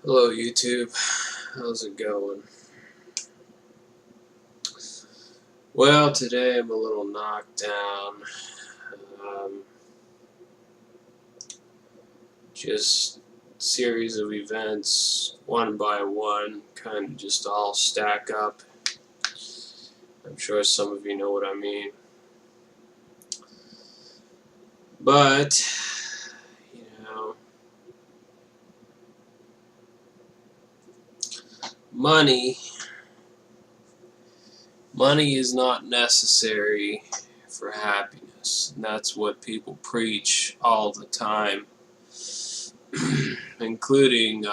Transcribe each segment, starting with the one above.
Hello YouTube, how's it going? Well, today I'm a little knocked down. Um, just series of events, one by one, kind of just all stack up. I'm sure some of you know what I mean. But, you know, money is not necessary for happiness. And that's what people preach all the time. Including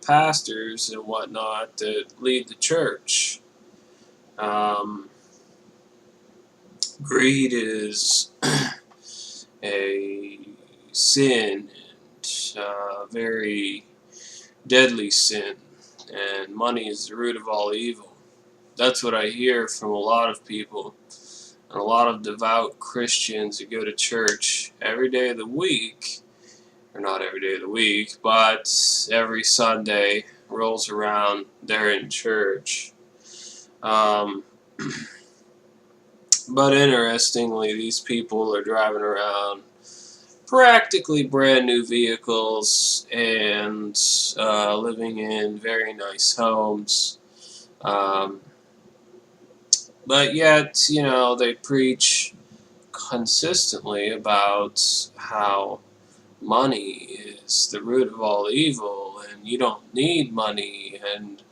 pastors and whatnot that lead the church. Um, Greed is a sin, and very deadly sin, and money is the root of all evil. That's what I hear from a lot of people, and a lot of devout Christians who go to church every day of the week, or not every day of the week, but every Sunday rolls around, they're in church. Um, but interestingly, these people are driving around practically brand new vehicles and living in very nice homes. Um, but yet, they preach consistently about how money is the root of all evil, and you don't need money, and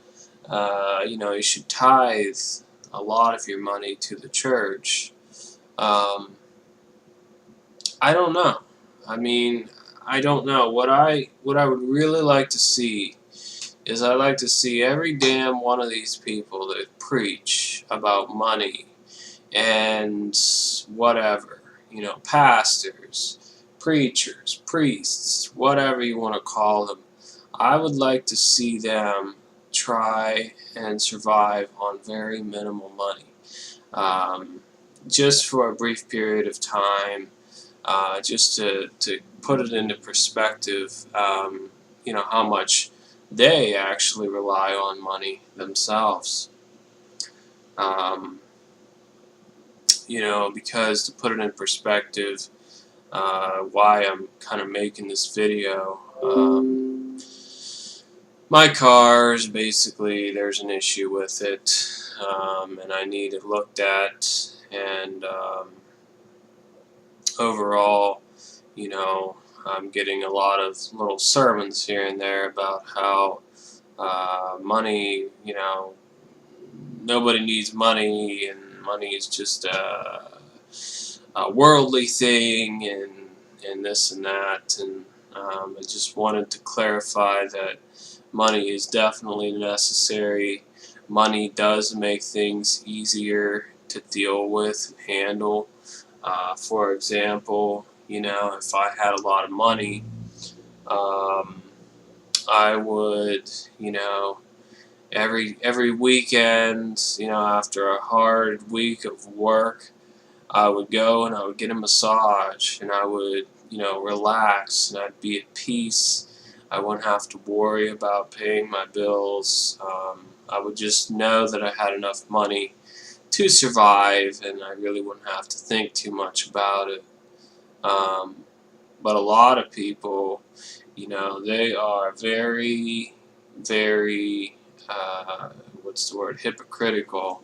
you should tithe a lot of your money to the church. Um, I don't know. I mean, I don't know. What I would really like to see is I'd like to see every damn one of these people that preach about money and whatever, pastors, preachers, priests, whatever you want to call them. I would like to see them try and survive on very minimal money, um, just for a brief period of time, just to put it into perspective, how much they actually rely on money themselves. Um, because to put it in perspective, why I'm kind of making this video. My car's basically, there's an issue with it, and I need it looked at, and overall, I'm getting a lot of little sermons here and there about how money, nobody needs money, and money is just a worldly thing, and this and that, and I just wanted to clarify that money is definitely necessary. Money does make things easier to deal with, handle. For example, if I had a lot of money, um, I would, every weekend, after a hard week of work, I would go and I would get a massage, and I would, relax, and I'd be at peace. I wouldn't have to worry about paying my bills. I would just know that I had enough money to survive, and I really wouldn't have to think too much about it. Um, but a lot of people, they are very, very, what's the word, hypocritical,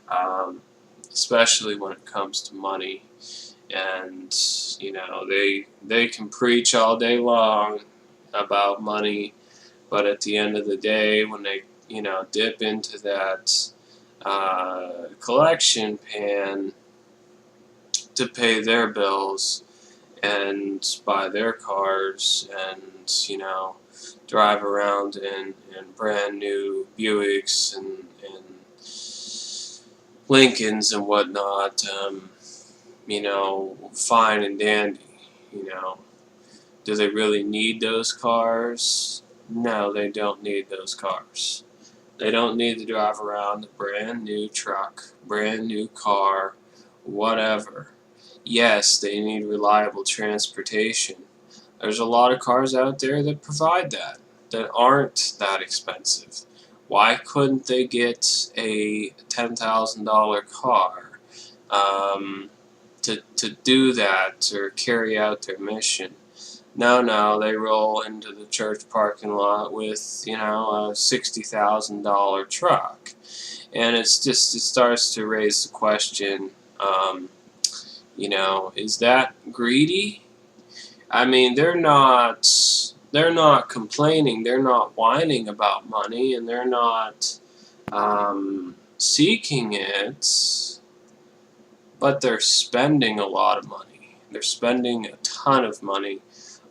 um, especially when it comes to money. And, they can preach all day long about money, but at the end of the day, when they, dip into that collection pan to pay their bills and buy their cars and, drive around in brand new Buicks and Lincolns and whatnot, fine and dandy. You know, do they really need those cars? No, they don't need those cars. They don't need to drive around a brand new truck, brand new car, whatever. Yes, they need reliable transportation. There's a lot of cars out there that provide that. that aren't that expensive. Why couldn't they get a $10,000 car to do that or carry out their mission? No, they roll into the church parking lot with, you know, a $60,000 truck. And it starts to raise the question, you know, is that greedy? I mean, they're not complaining, they're not whining about money, and they're not seeking it, but they're spending a lot of money. They're spending a ton of money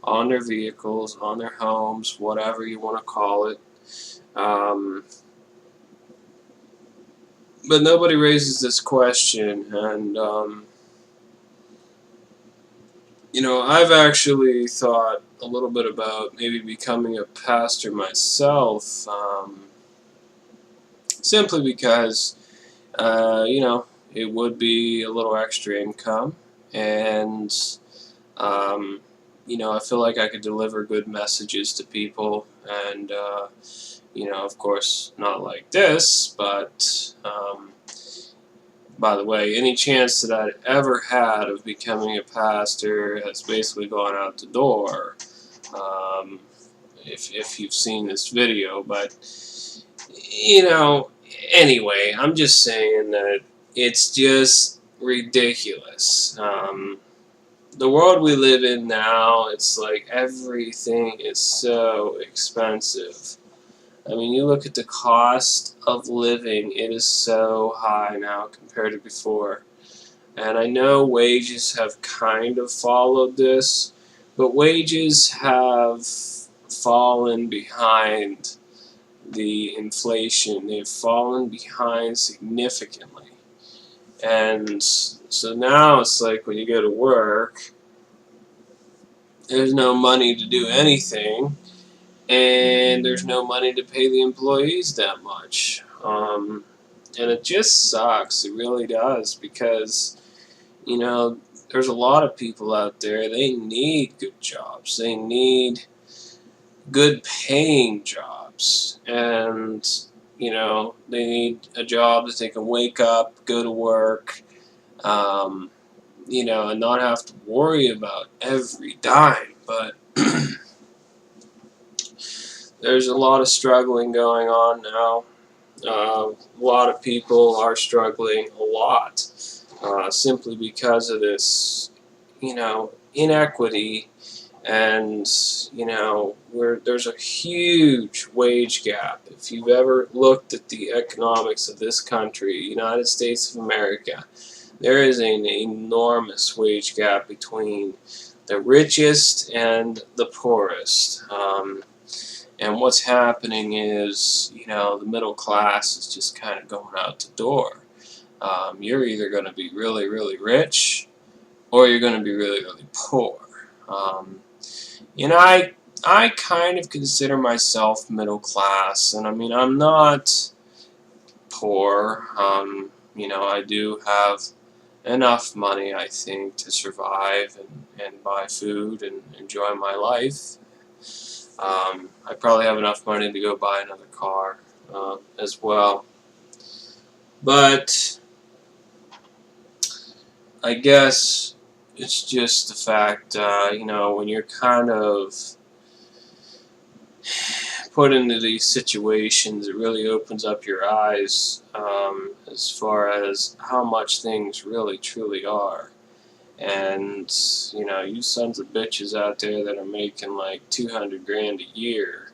on their vehicles, on their homes, whatever you want to call it. But nobody raises this question, and you know, I've actually thought a little bit about maybe becoming a pastor myself, simply because, you know, it would be a little extra income, and, you know, I feel like I could deliver good messages to people, and, you know, of course, not like this, but, by the way, any chance that I'd ever had of becoming a pastor has basically gone out the door, if you've seen this video. But, you know, anyway, I'm just saying that it's just ridiculous. The world we live in now, it's like everything is so expensive. I mean, you look at the cost of living, it is so high now compared to before. And I know wages have kind of followed this, but wages have fallen behind the inflation. They've fallen behind significantly. And so now it's like when you go to work, there's no money to do anything, and there's no money to pay the employees that much. And it just sucks. It really does, because, you know, there's a lot of people out there, they need good jobs. They need good paying jobs. And, you know, they need a job that they can wake up, go to work, you know, and not have to worry about every dime. But there's a lot of struggling going on now. A lot of people are struggling a lot, simply because of this, you know, inequity, and, you know, there's a huge wage gap. If you've ever looked at the economics of this country, United States of America, there is an enormous wage gap between the richest and the poorest. And what's happening is, you know, the middle class is just kind of going out the door. You're either going to be really, really rich, or you're going to be really, really poor. You know, I kind of consider myself middle class, and I mean, I'm not poor. You know, I do have enough money, I think, to survive and buy food and enjoy my life. I probably have enough money to go buy another car as well. But I guess it's just the fact, you know, when you're kind of put into these situations, it really opens up your eyes as far as how much things really truly are. And, you know, you sons of bitches out there that are making like 200 grand a year,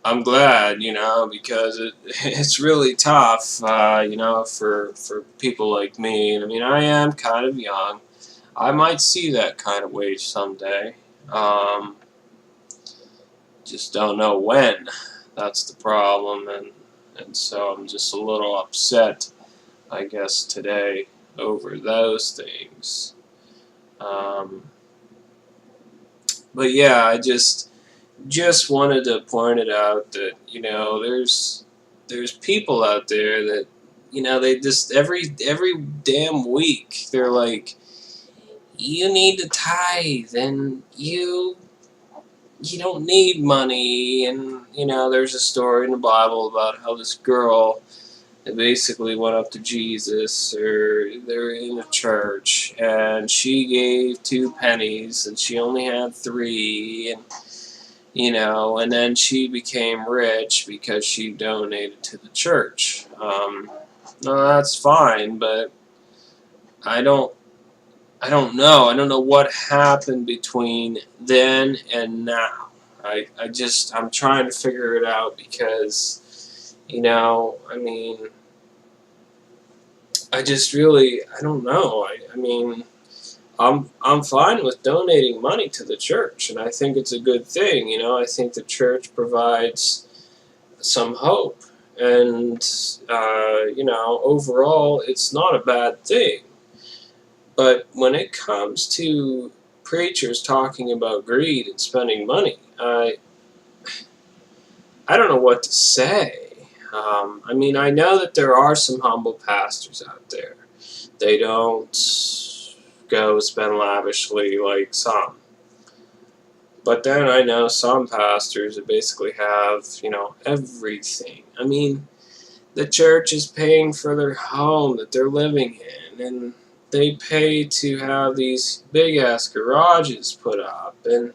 I'm glad, you know, because it's really tough, you know, for people like me. I mean, I am kind of young. I might see that kind of wage someday. Just don't know when. That's the problem, and so I'm just a little upset, I guess, today over those things. But yeah, I just wanted to point it out that, you know, there's people out there that, you know, they just every damn week they're like, you need to tithe, and you you don't need money. And, there's a story in the Bible about how this girl basically went up to Jesus, or they're in a church, and she gave 2 pennies, and she only had 3, and then she became rich because she donated to the church. No, that's fine, but I don't I don't know. I don't know what happened between then and now. I'm trying to figure it out because, I mean, I just really, I don't know. I mean, I'm fine with donating money to the church, and I think it's a good thing. I think the church provides some hope, and overall, it's not a bad thing. But when it comes to preachers talking about greed and spending money, I don't know what to say. I mean, I know that there are some humble pastors out there. They don't go spend lavishly like some. But then I know some pastors that basically have, everything. I mean, the church is paying for their home that they're living in, and they pay to have these big ass garages put up, and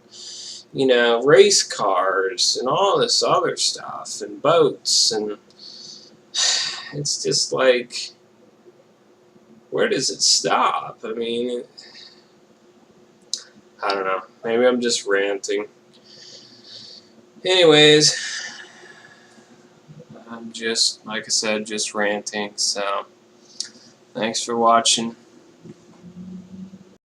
race cars and all this other stuff, and boats, and it's just like, where does it stop? I mean, I don't know. Maybe I'm just ranting. Anyways, I'm just, like I said, just ranting. So, thanks for watching.